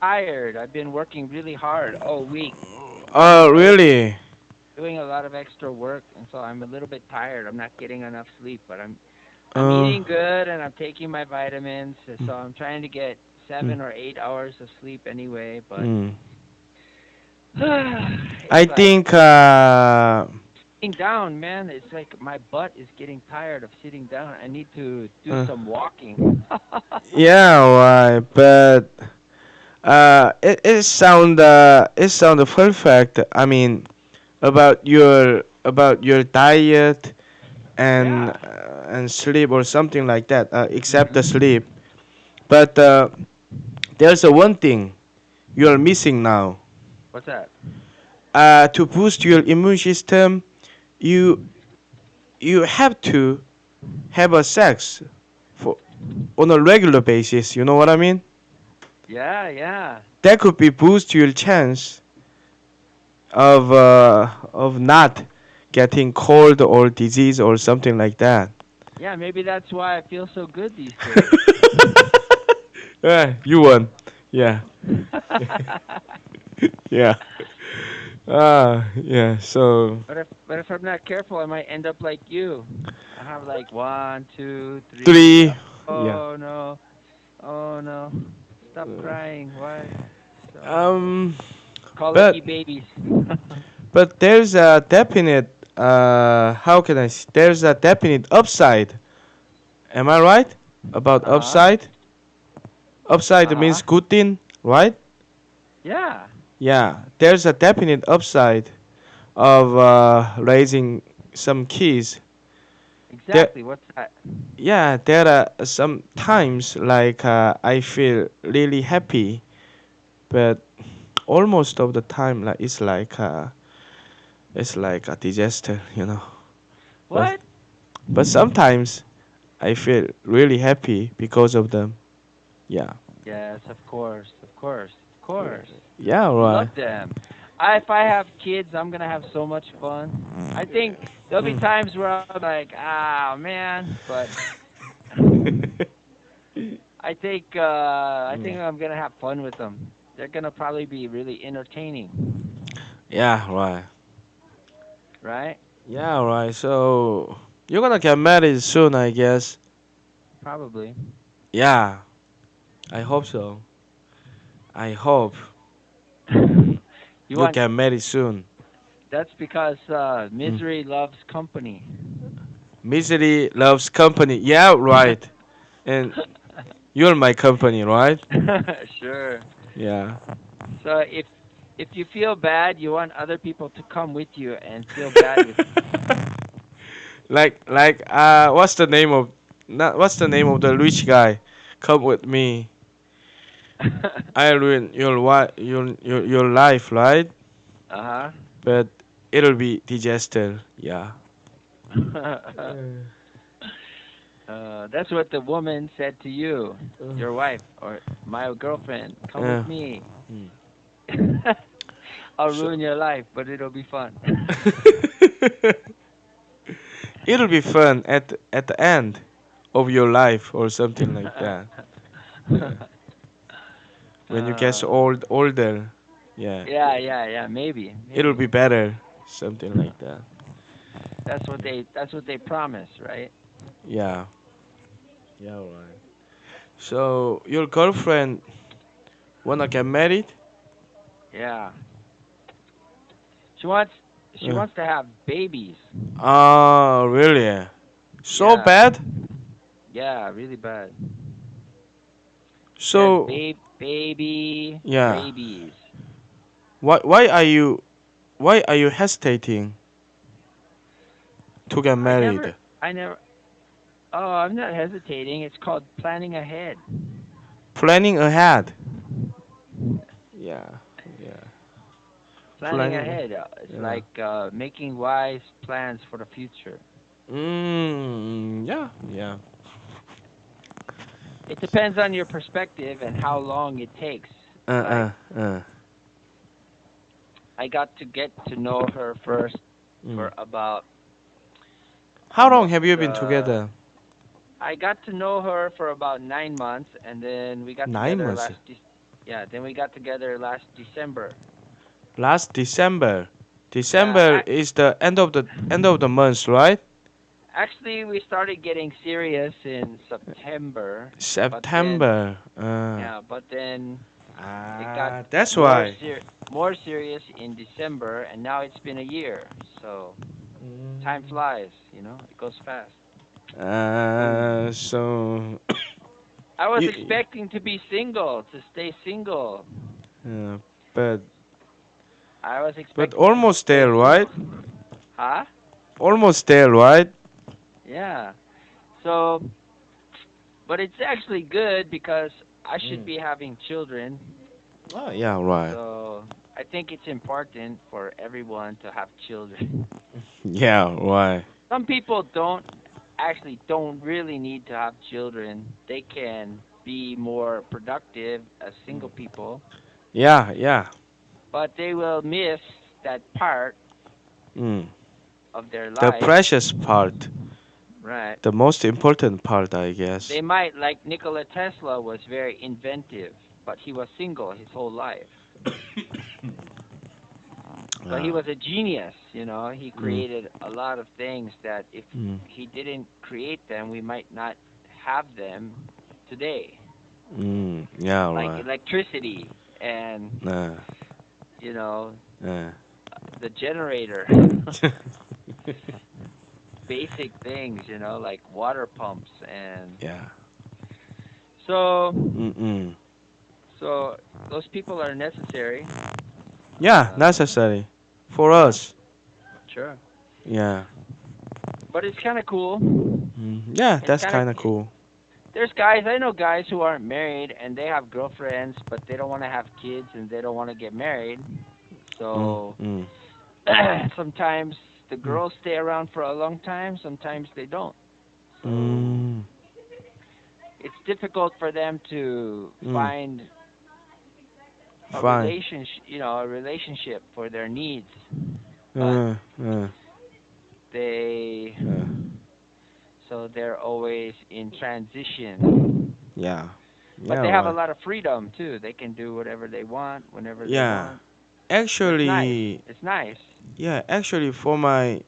tired. I've been working really hard all week, Oh, so really? doing a lot of extra work, and so I'm a little bit tired. I'm not getting enough sleep, but I'm Uh, eating good and I'm taking my vitamins, mm, so I'm trying to get mm, 7 or 8 hours of sleep anyway. But mm. it's I like think, sitting down, man. It's like my butt is getting tired of sitting down. I need to do uh, some walking. yeah, right, but it sound perfect. I mean, about your diet Yeah. and sleep or something like that. Except the Mhm. sleep, but there's a one thing you are missing now. What's that? To boost your immune system, you you have to have a sex for on a regular basis. You know what I mean? Yeah, yeah. That could be boost your chance of not getting cold or disease or something like that. Yeah, maybe that's why I feel so good these days. You won. Yeah, yeah. Yeah. So But if I'm not careful, I might end up like you. I have like one, two, three. three. Yeah. Oh no. Oh no. Stop Uh, crying. Why? So Um. colicky But babies. but there's a definite. How can I? There's a definite upside. Am I right about Uh-huh. upside? Upside Uh-huh. means good thing, right? Yeah. Yeah. There's a definite upside of raising some kids. There, Exactly. What's that? yeah, there are some times like I feel really happy, but almost of the time like it's like a disaster, you know. But What? but sometimes I feel really happy because of them. Yeah. Yes, of course. Of course. Of course. Yeah, You right. love them. If I have kids, I'm gonna have so much fun. I think there'll be Mm. times where I'll be like, ah man, but I Mm. think I'm gonna have fun with them. They're gonna probably be really entertaining, Yeah, right. right? Yeah, right. So you're gonna get married soon, I guess. Probably. Yeah, I hope so. I hope You you want get married soon. That's because Mm. misery loves company. Misery loves company. Yeah, right. And you're my company, right? Sure. Yeah. So if you feel bad, you want other people to come with you and feel bad with What's the name of not what's the name of the rich guy? Come with me. I ruin your life, right? Uh-huh. But it'll be disaster. Yeah. That's what the woman said to you, your wife or my girlfriend. Come with Uh, me. hmm. I'll So ruin your life, but it'll be fun. it'll be fun at the end of your life or something like that. Yeah. When you get uh, older, yeah, yeah, maybe, it'll maybe. be better, something like that. That's what they promise, right? Yeah, yeah, right. So your girlfriend wanna get married? Yeah. She wants she Uh, wants to have babies. really? So Yeah. bad? Yeah, really bad. She has So baby yeah. rabies. Why why are you hesitating to get I never married? I never Oh, I'm not hesitating. It's called planning ahead. Planning ahead. Yeah, yeah. Planning Planning. ahead. It's Yeah. like making wise plans for the future. Yeah, yeah. It depends on your perspective and how long it takes. Like Uh, uh, uh. I got to get to know her first Mm. for about How long almost have you been together? I got to know her for about 9 months, and then we got Nine together months. last. Yeah, then we got together last December. Last December. Yeah, December is the end of the month, right? actually, we started getting serious in September, but then September. yeah, but then it got That's more why. more serious in December, and now it's been a year. So time flies, it goes fast. So I was you, expecting to be single, to stay single. uh, but I was but expecting to almost stay there, right? single. Huh? Almost there, right? Yeah. So, but it's actually good because I should Mm. be having children. Oh yeah, right. So, I think it's important for everyone to have children. Yeah, right. Some people don't really need to have children. They can be more productive as single people, Yeah, yeah. but they will miss that part Mm. of their The life, precious part, right? the most important part, I They guess. might, like Nikola Tesla was very inventive, but he was single his whole life. But he Ah. was a genius, He Mm. created a lot of things that if Mm. he didn't create them, we might not have them today. Yeah, Like right. electricity and, Uh, you know, uh. the generator. Basic things, like water pumps and Yeah. so Mm-mm. so those people are necessary. Yeah, Uh, necessary for yeah, us. sure. Yeah. But it's kind of cool. Yeah, It's that's kind of kind of cool. there's guys I know guys who aren't married and they have girlfriends, but they don't want to have kids and they don't want to get married. Mm, So mm, sometimes the mm, girls stay around for a long time, sometimes they don't. So mm, it's difficult for them to mm. find Fine. a relationship for their needs. But Uh, uh, they uh. so they're always in transition. Yeah. But Yeah, they have a right. lot of freedom too. They can do whatever they want whenever they Yeah. want. That's nice. Actually, It's nice. yeah, actually for my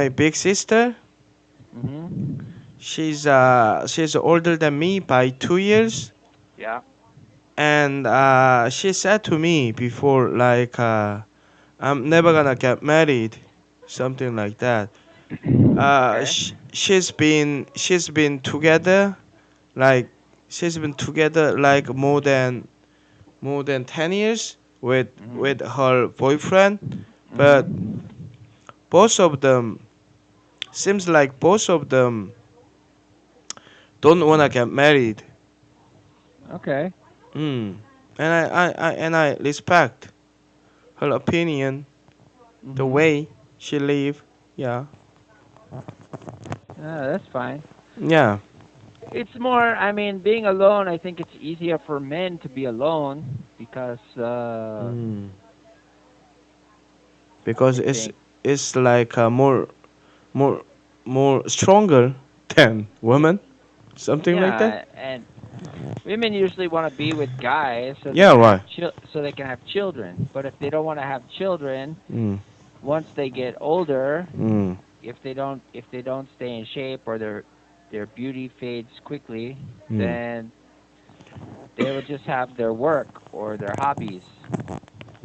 big sister, Mhm. she's older than me by 2 years, Yeah. and she said to me before like I'm never gonna get married, something like that. Okay. She's been together like she's been together like more than 10 years with Mhm. her boyfriend, but Mhm. both of them seems like both of them don't wanna get married. Okay. Mm. And I respect her opinion, the Mhm. way she live. Yeah. That's fine. Yeah. It's more, I mean, being alone, I think it's easier for men to be alone because Mm. Because I it's think it's like more more stronger than women, something like that. yeah, and women usually want to be with guys so they Yeah, can have right. children. But if they don't want to have children, Mm. once they get older, Mm. if they don't stay in shape or their beauty fades quickly, Mm. then they will just have their work or their hobbies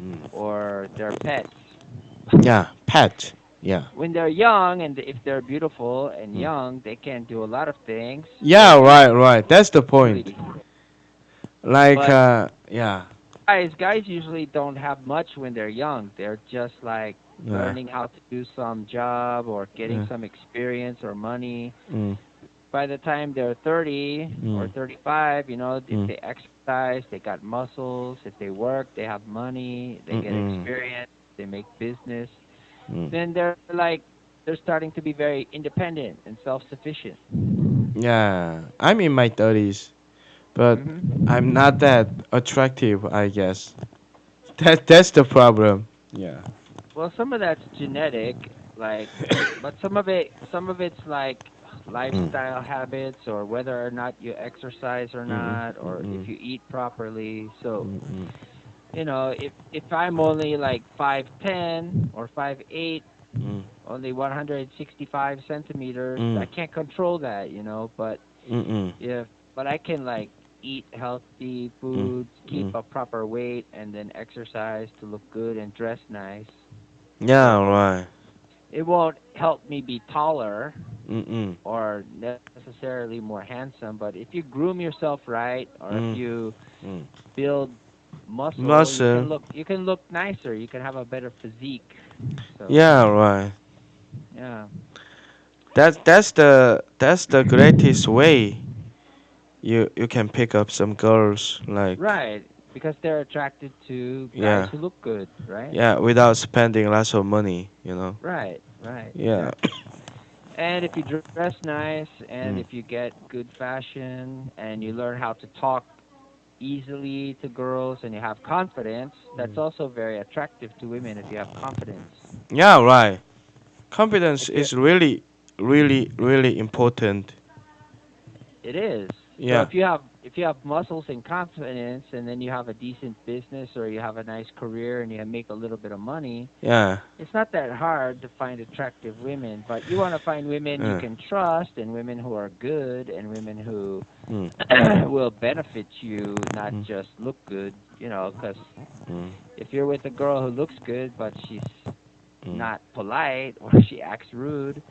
Mm. or their pets. Yeah, pet. Yeah. When they're young and if they're beautiful and Mm. young, they can do a lot of things Yeah, very right, right. That's the point. easily. Like, But yeah. guys usually don't have much when they're young. They're just like Uh, learning how to do some job or getting uh, some experience or money. mm, By the time they're 30 or mm, 35, if mm, they exercise, they got muscles. If they work, they have money. They mm, get mm, experience. They make business. mm. Then they're starting to be very independent and self-sufficient. Yeah, I'm in my 30s, but I'm Hmm. not that attractive, I guess. That's the problem. Yeah. Well, some of that's genetic, like, but some of it's like Mm. lifestyle habits or whether or not you exercise or Mm. not or if Mm. you eat properly. So, Mm. if I'm only like 5'10" or 5'8", Mm. only 165 centimeters, I Mm. can't control that, but Mm. Mm. if but I can like eat healthy Mm. foods, keep Mm. a proper weight, and then exercise to look good and dress nice. Yeah, So right. it won't help me be taller Mm. Mm. or necessarily more handsome, but if you groom yourself right or if Mm. you Mm. build muscle, you Muscle. can look nicer. You can have a better physique. So Yeah, right. yeah, That's the greatest way you can pick up some girls like right. Because they're attracted to guys yeah who look good, right? yeah without spending lots of money. Right, right, Yeah. exactly. And if you dress nice and if Mm. you get good fashion and you learn how to talk easily to girls and you have confidence, that's also very attractive to women if you have confidence. Yeah, right. Confidence If you is really really important. It is. So Yeah. if you have muscles and confidence and then you have a decent business or you have a nice career and you make a little bit of money, Yeah. it's not that hard to find attractive women, but you want to find women you Uh, can trust and women who are good and women who mm, will benefit you, not mm, just look good, because mm, if you're with a girl who looks good but she's mm. not polite or she acts rude,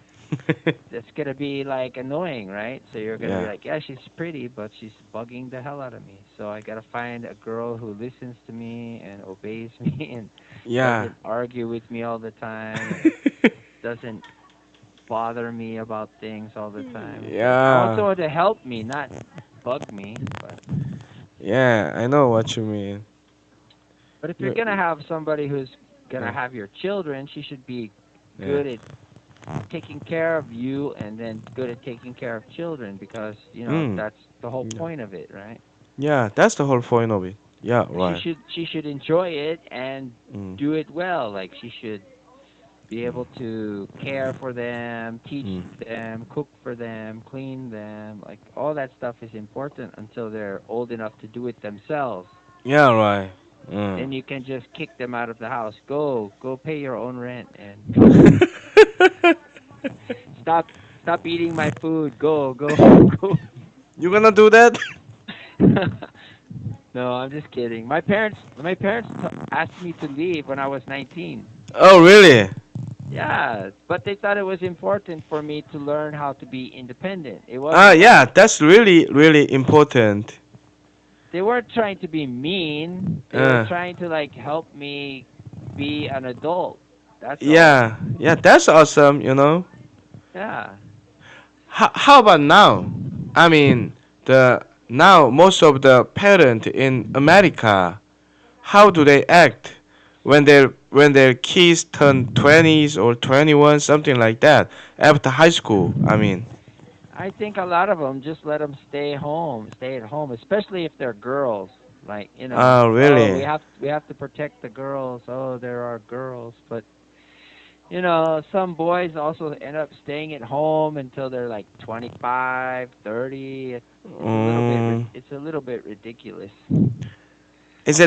that's gonna be like annoying, right? So you're gonna be Yeah. like, yeah, she's pretty, but she's bugging the hell out of me. So I gotta find a girl who listens to me and obeys me and Yeah. doesn't argue with me all the time and doesn't bother me about things all the time. So I want Yeah. someone to help me, not bug me. Yeah, I know what you mean. But if you're You gonna have somebody who's gonna uh, have your children, she should be yeah. good at taking care of you and then good at taking care of children because Mm. that's the whole Yeah. point of it, right? Yeah, that's the whole point of it. Yeah, she right. should she should enjoy it and Mm. do it well. Like she should be able to care for them, teach Mm. them, cook for them, clean them. Like all that stuff is important until they're old enough to do it themselves. Yeah, right. Mm. Then you can just kick them out of the house. Go pay your own rent and stop eating my food. Go go. You gonna do that? No, I'm just kidding. My parents asked me to leave when I was 19. Oh, really? Yeah, but they thought it was important for me to learn how to be independent. It Ah, wasn't yeah, like that's really important. they weren't trying to be mean. They were Uh, trying to like help me be an adult. That's all. yeah, yeah, that's awesome. Yeah. How about now? I mean, the now most of the parents in America, how do they act when their kids turn 20s or 21, something like that, after high school? I mean, I think a lot of them just let them stay at home, especially if they're girls. Like, oh, we really? have to protect the girls. Oh, there are girls, but some boys also end up staying at home until they're like 25, 30. Um, It's a little bit ridiculous. is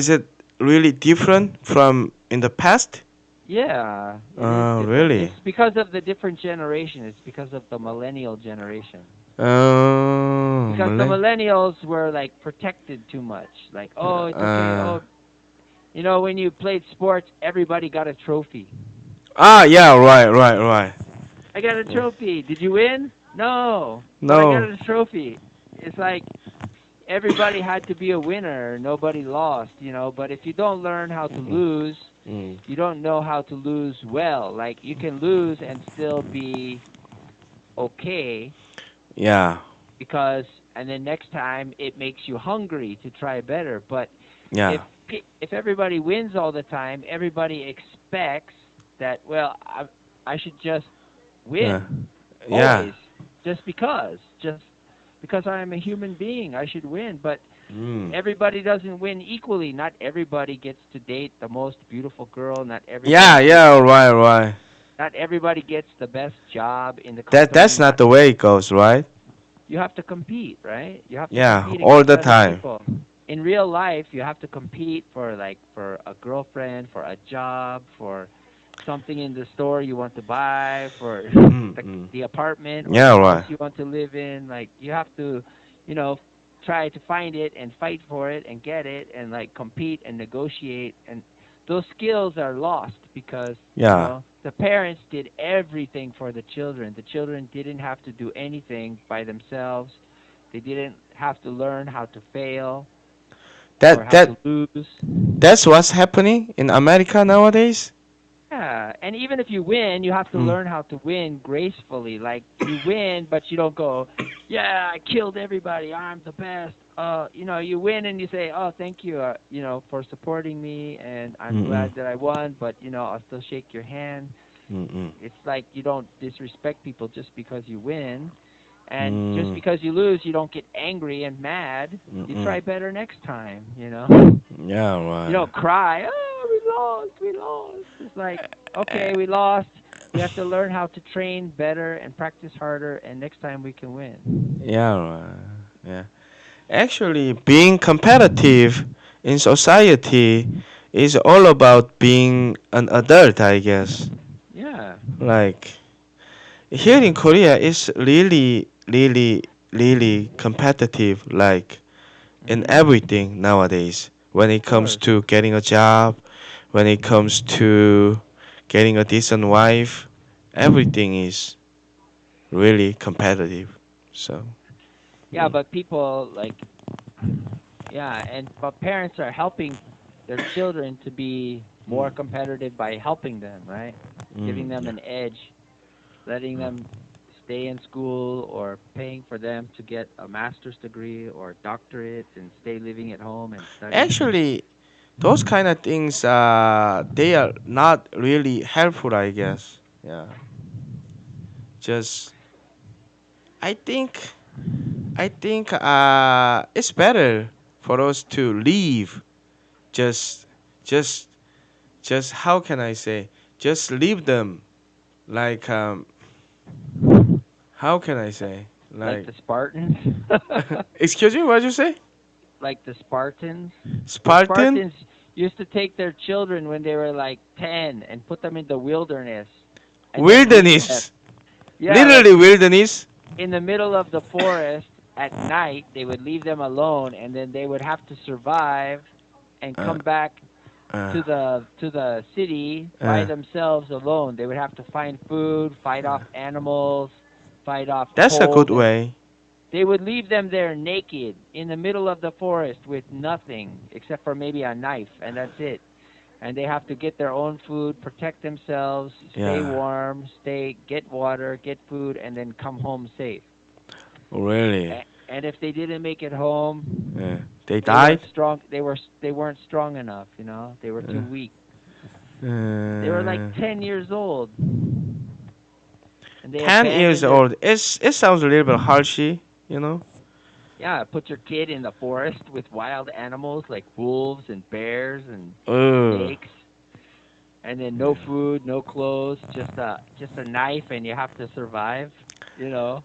it really different from in the past? Yeah, it is different. It's Really? because of the different generation. It's because of the millennial generation. Because the Malay. millennials were like protected too much. Like, oh, it's okay. Uh, Oh, when you played sports, everybody got a trophy. yeah, right. I got a Yeah. trophy. Did you win? No, but I got No. a trophy. It's like everybody had to be a winner. Nobody lost. But if you don't learn how to Mm, lose, mm. you don't know how to lose well. Like you can lose and still be okay Yeah, because and then next time it makes you hungry to try better. But if yeah, if everybody wins all the time, everybody expects that I should just yeah, win yeah. always just because I am a human being, I should win. But Mm. everybody doesn't win equally. Not everybody gets to date the most beautiful girl. Not Yeah, everybody gets yeah, to. right. Not everybody gets the best job in the That's company. not Not the way it goes, right? You have to compete, right? You have to Yeah, compete all against the other time. people. In real life, you have to compete for for a girlfriend, for a job, for something in the store you want to buy, for the Mm. the apartment or the Yeah, house right. you want to live in. Like you have to, you know, try to find it and fight for it and get it and like compete and negotiate, and those skills are lost because Yeah. the parents did everything for the children. The children didn't have to do anything by themselves. They didn't have to learn how to fail or That how to that lose. that's what's happening in America nowadays. Yeah, and even if you win, you have to Mm. learn how to win gracefully. Like you win, but you don't go, "Yeah, I killed everybody. I'm the best." You win and you say, "Oh, thank you, for supporting me, and I'm Mm. glad that I won." But I'll still shake your hand. Mm. It's like you don't disrespect people just because you win, and just Mm. because you lose, you don't get angry and mad. You Mm. try better next time. Yeah, You right. don't cry, "Oh, we lost." It's like, okay, we lost. We have to learn how to train better and practice harder, and next time we can win. Yeah, right. Yeah. Actually, being competitive in society is all about being an adult, I guess. Yeah. Like here in Korea, it's really, really, really competitive. Like in Mhm. everything nowadays. When it Of comes course. to getting a job, when it comes to getting a decent wife, everything is really competitive. So, Yeah, but people but parents are helping their children to be more mm, competitive by helping them, right? Giving them yeah. an edge, letting them stay in school or paying for them to get a master's degree or doctorate and stay living at home and study. Actually, those kind of things, they are not really helpful, I guess. Yeah. Just, I think, it's better for us to leave. Just, just, just how can I say? Just leave them. Like, how can I say? Like Like, the Spartans. excuse me, what did you say? Like the Spartans. The Spartan? Spartans used to take their children when they were like 10 and put them in the wilderness and then leave them. Wilderness. Yeah, like Literally wilderness. in the middle of the forest at night, they would leave them alone and then they would have to survive and Uh, come back uh, to the city by uh. themselves alone. They would have to find food, fight off animals, fight off That's a good cold, and way. they would leave them there naked in the middle of the forest with nothing except for maybe a knife, and that's it. And they have to get their own food, protect themselves, stay Yeah. warm, get water, get food, and then come home safe. Really. And if they didn't make it home, Yeah. They they weren't died. strong. They weren't strong enough. They were Uh, too weak. They were like uh, 10 years old, and they 10 years abandoned their. old. It sounds a little bit harshy, you know. Yeah, put your kid in the forest with wild animals like wolves and bears and Ugh. snakes, and then no Yeah. food, no clothes, just a knife, and you have to survive. You know.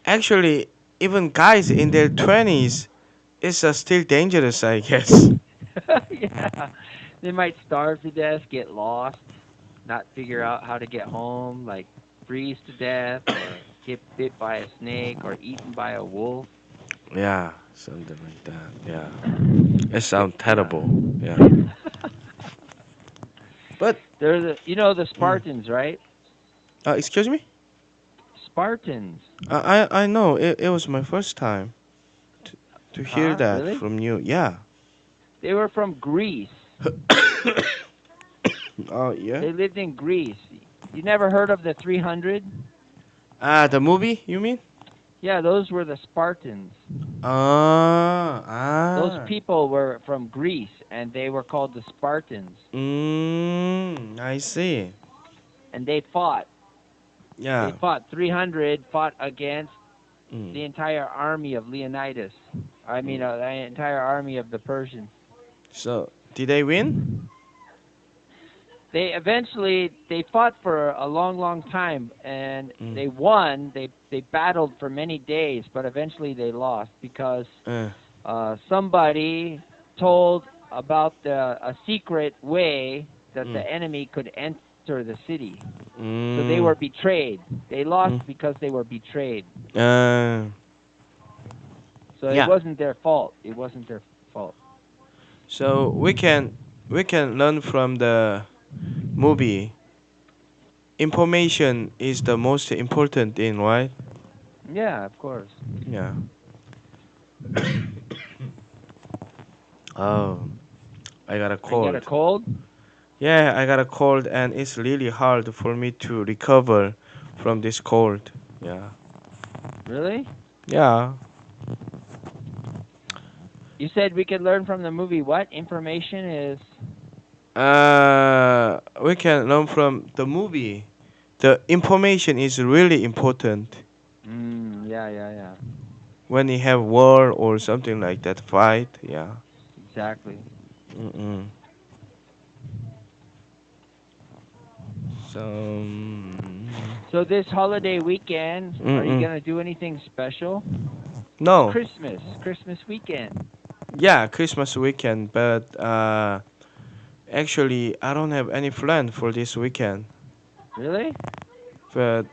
Actually, even guys in their 20s is still dangerous, I guess. Yeah, they might starve to death, get lost, not figure out how to get home, like freeze to death, or get bit by a snake, or eaten by a wolf. Yeah, something like that. Yeah. It Get sounds yeah. terrible. Yeah. But They're the mm, Spartans, right? excuse me. Spartans. I know it was my first time to, to hear Huh? that Really? from you. Yeah. They were from Greece. Oh yeah. They lived in Greece. You never heard of the 300? The movie you mean? Yeah, those were the Spartans. Ah, Those ah. people were from Greece, and they were called the Spartans. I see. And they fought. They Yeah. fought 300, fought against Mm. the entire army of Leonidas. I mean, the entire army of the Persians. So did they win? they eventually they fought for a long, long time, and Mm. they won. They battled for many days, but eventually they lost because Uh, somebody told about a secret way that the mm. enemy could enter the city. So they Mm. were betrayed. They lost Mm. because they were betrayed. Uh, So it yeah. wasn't their fault. It wasn't their fault. So we can learn from the movie. Information is the most important thing, right? Yeah, of course. Yeah. Oh, I got a Are you got a cold. cold? Yeah, I got a cold and it's really hard for me to recover from this cold. Yeah. Really? Yeah. You said we could learn from the movie what? Information is. We can learn from the movie. The information is really important Yeah, yeah, yeah. when you have war or something like that fight. Yeah. Exactly. Mm-mm. So. So this holiday weekend, are you Mm-mm. gonna do anything special? It's No. Christmas. Christmas weekend. Yeah, Christmas weekend, but actually I don't have any plan for this weekend. Really? But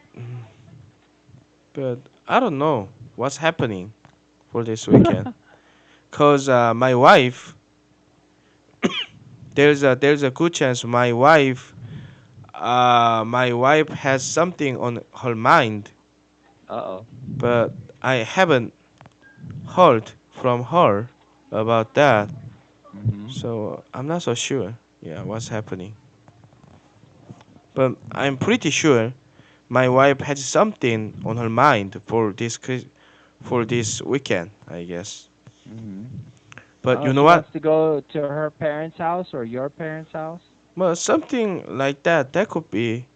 but I don't know what's happening for this weekend. Cause there's a good chance my wife has something on her mind, Uh-oh. but I haven't heard from her about that. Mhm. So I'm not so sure. Yeah, what's happening? But I'm pretty sure my wife has something on her mind for this weekend, I guess. Mhm. But Oh, you know she what? wants to go to her parents' house or your parents' house? Well, something like that could be,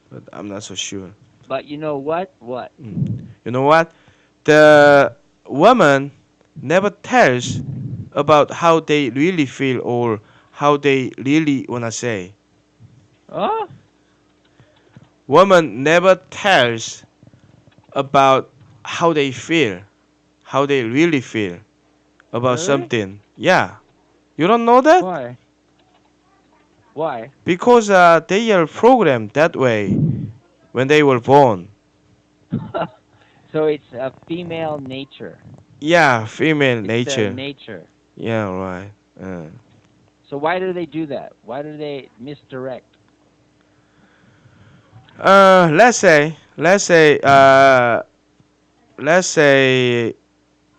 but I'm not so sure. But you know what? What? Mm. You know what? The woman never tells about how they really feel or how they really wanna say. Oh, Woman never tells about how they feel, how they really feel about really? something. Yeah, you don't know that? Why? Why? Because they are programmed that way when they were born. So it's a female nature. Yeah, female It's their nature. nature. Yeah, right. So why do they do that? Why do they misdirect? Let's say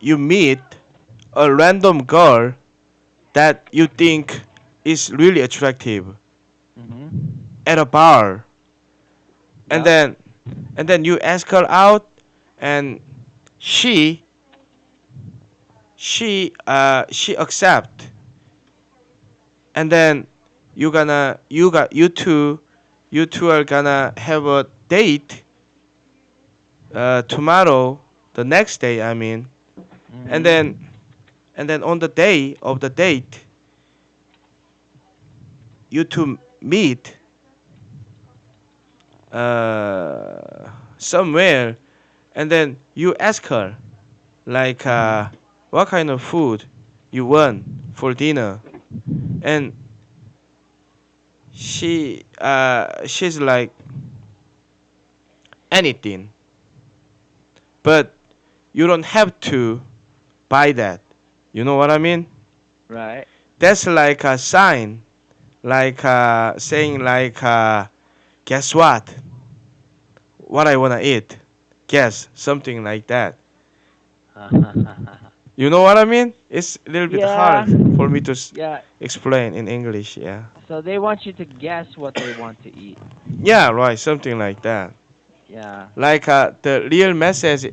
you meet a random girl that you think is really attractive Mhm. at a bar, and Yep. then you ask her out, and she she accept, and then you two are gonna have a date tomorrow, the next day I mean, and then Mhm. on the day of the date you two meet somewhere, and then you ask her like Mhm. what kind of food you want for dinner, and she's like anything, but you don't have to buy that. You know what I mean? Right. That's like a sign, like saying like guess what I wanna eat. Guess something like that. You know what I mean? It's a little bit Yeah. hard for me to Yeah. explain in English. Yeah. So they want you to guess what they want to eat. Yeah, right. Something like that. Yeah. Like the real message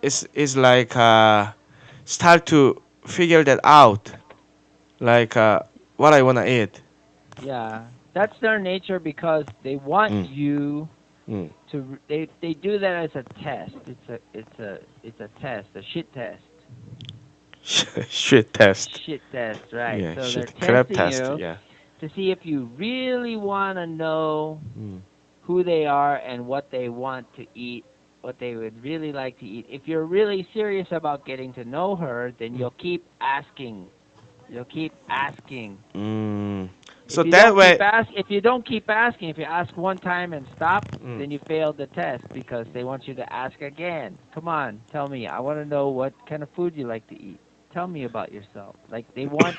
is like start to figure that out. Like what I wanna eat. Yeah. That's their nature because they want Mm, you mm. to they do that as a test. It's a test, a shit test. Shit test. Shit test, right. Yeah, So they're shit. Crab testing test. you Yeah. to see if you really want to know Mm. who they are and what they want to eat, what they would really like to eat. If you're really serious about getting to know her, then you'll keep asking. You'll keep asking. Mm. So If you that don't keep way. ask, if you don't keep asking, if you ask one time and stop, Mm. then you failed the test because they want you to ask again. Come on, tell me. I want to know what kind of food you like to eat. Tell me about yourself. Like they want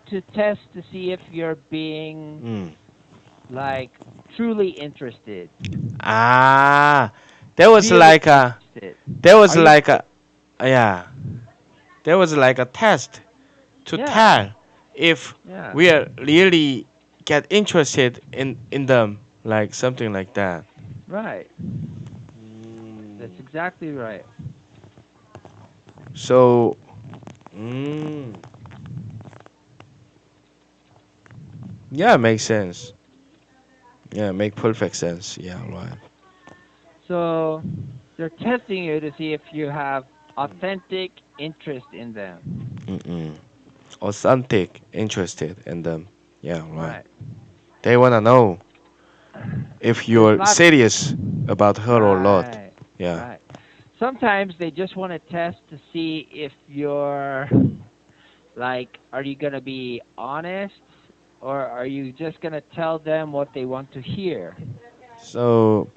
to test to see if you're being Mm. like truly interested. Ah, there was Really like a interested. there was Are you like a yeah, there was like a test to Yeah. tell if Yeah. we are really get interested in them, like something like that. Right. That's Mm. exactly right. So, mm, yeah, makes sense. Yeah, make perfect sense. Yeah, right. So they're testing you to see if you have authentic interest in them. Mm-mm. Authentic, interested in them. Yeah, right. Right. They wanna know if There's you're lots. serious about her or not. Right. Yeah. Right. Sometimes they just want to test to see if you're like, are you going to be honest or are you just going to tell them what they want to hear? So,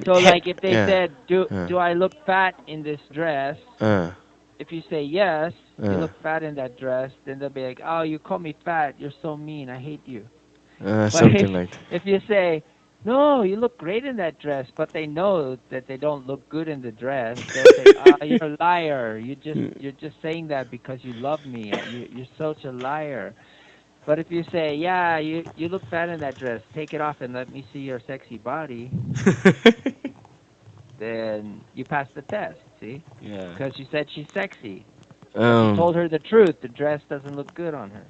So like if they yeah. said, "Do Uh, do I look fat in this dress?" uh, If you say yes, you uh, look fat in that dress, then they'll be like, "Oh, you call me fat. You're so mean. I hate you." But if something like that. if you say, "No, you look great in that dress," but they know that they don't look good in the dress, they'll say, "Ah, you're a liar. You're just saying that because you love me. You're such a liar." But if you say, "Yeah, you look fat in that dress. Take it off and let me see your sexy body," then you pass the test. See? yeah. Because you said she's sexy. But you Um. told her the truth. The dress doesn't look good on her.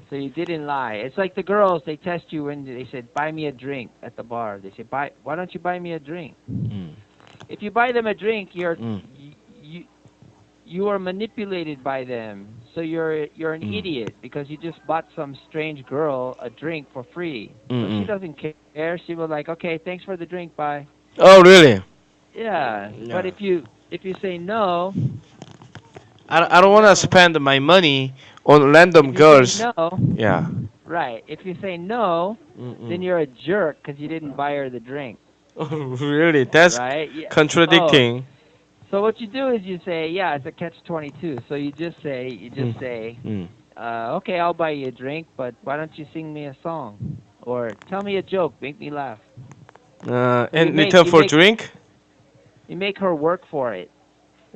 So you didn't lie. It's like the girls, they test you when they said, buy me a drink at the bar. They say, why don't you buy me a drink? Mm, If you buy them a drink, mm, you are manipulated by them. So you're an mm, idiot because you just bought some strange girl a drink for free. So she mm. doesn't care. She will like, okay, thanks for the drink, bye. Oh, really? Yeah. But Yeah. if you say no, if you I don't say want to no, spend my money on random if you say girls. no, Yeah. right. If you say no, then Mm-mm. you're a jerk because you didn't buy her the drink, Oh, really? That's right? Yeah. Oh, contradicting. so what you do is you say, yeah, it's a catch-22. So you just Mm, say, mm. okay, I'll buy you a drink, but why don't you sing me a song or tell me a joke, make me laugh. So you In make return you for make drink? you make her work for it.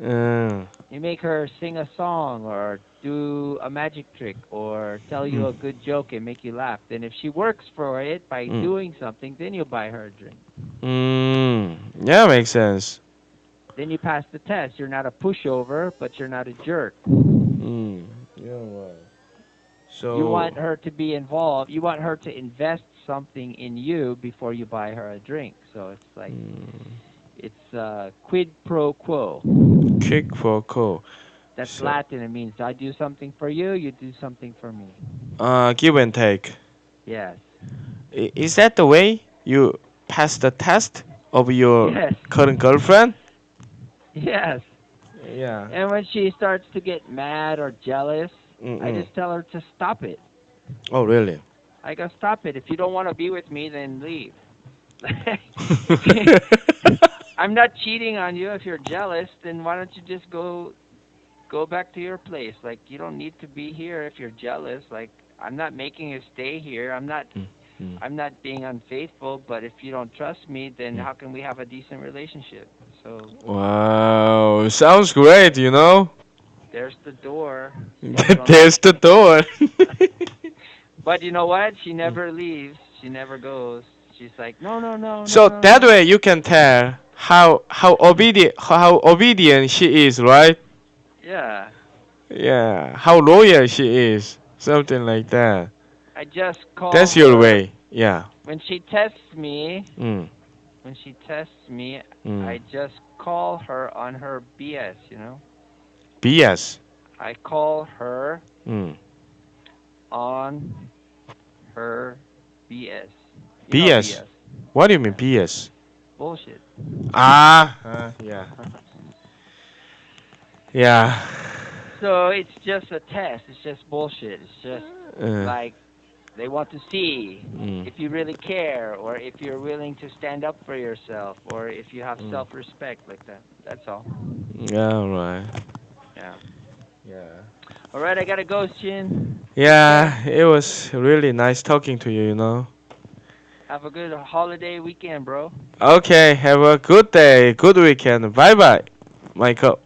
Uh, You make her sing a song or do a magic trick or tell you mm, a good joke and make you laugh. Then if she works for it by mm, doing something, then you buy her a drink. yeah, makes sense. Then you pass the test. You're not a pushover, but you're not a jerk. Mm, yeah, right. You So, want her to be involved. You want her to invest something in you before you buy her a drink. So it's like mm, it's quid pro quo. kick for cool. That's So, Latin. It means I do something for you, you do something for me. give and take. Yes. Is that the way you pass the test of your Yes. current girlfriend? Yes. Yeah. And when she starts to get mad or jealous, I Mm-mm. just tell her to stop it. Oh, really? I go, stop it. If you don't want to be with me, then leave. I'm not cheating on you. If you're jealous, then why don't you just go back to your place? Like you don't need to be here if you're jealous. Like I'm not making you stay here. Mm, mm, I'm not being unfaithful, but if you don't trust me, then mm. how can we have a decent relationship? So Wow, sounds great, you know? there's the door. See if you don't like There's the door. But you know what? She never leaves. She never goes. She's like, no, no, no, no, So no, that no. way you can tell how obedient she is, right? Yeah. Yeah, how loyal she is, something like that. I just call That's your her way. Yeah. when she tests me. Mm, When she tests me, mm. I just call her on her BS. BS. I call her Mm, on her BS. You know BS. BS. What do you mean Yeah. BS? Bullshit. Yeah. Yeah. So it's just a test. It's just bullshit. It's just Uh, like they want to see mm, if you really care or if you're willing to stand up for yourself or if you have mm. self-respect like that. That's all. Yeah, right. Yeah. Yeah. All right, I gotta go, Shin. Take care. Yeah, it was really nice talking to you. Have a good holiday weekend, bro. Okay, have a good day, good weekend. Bye bye, Michael.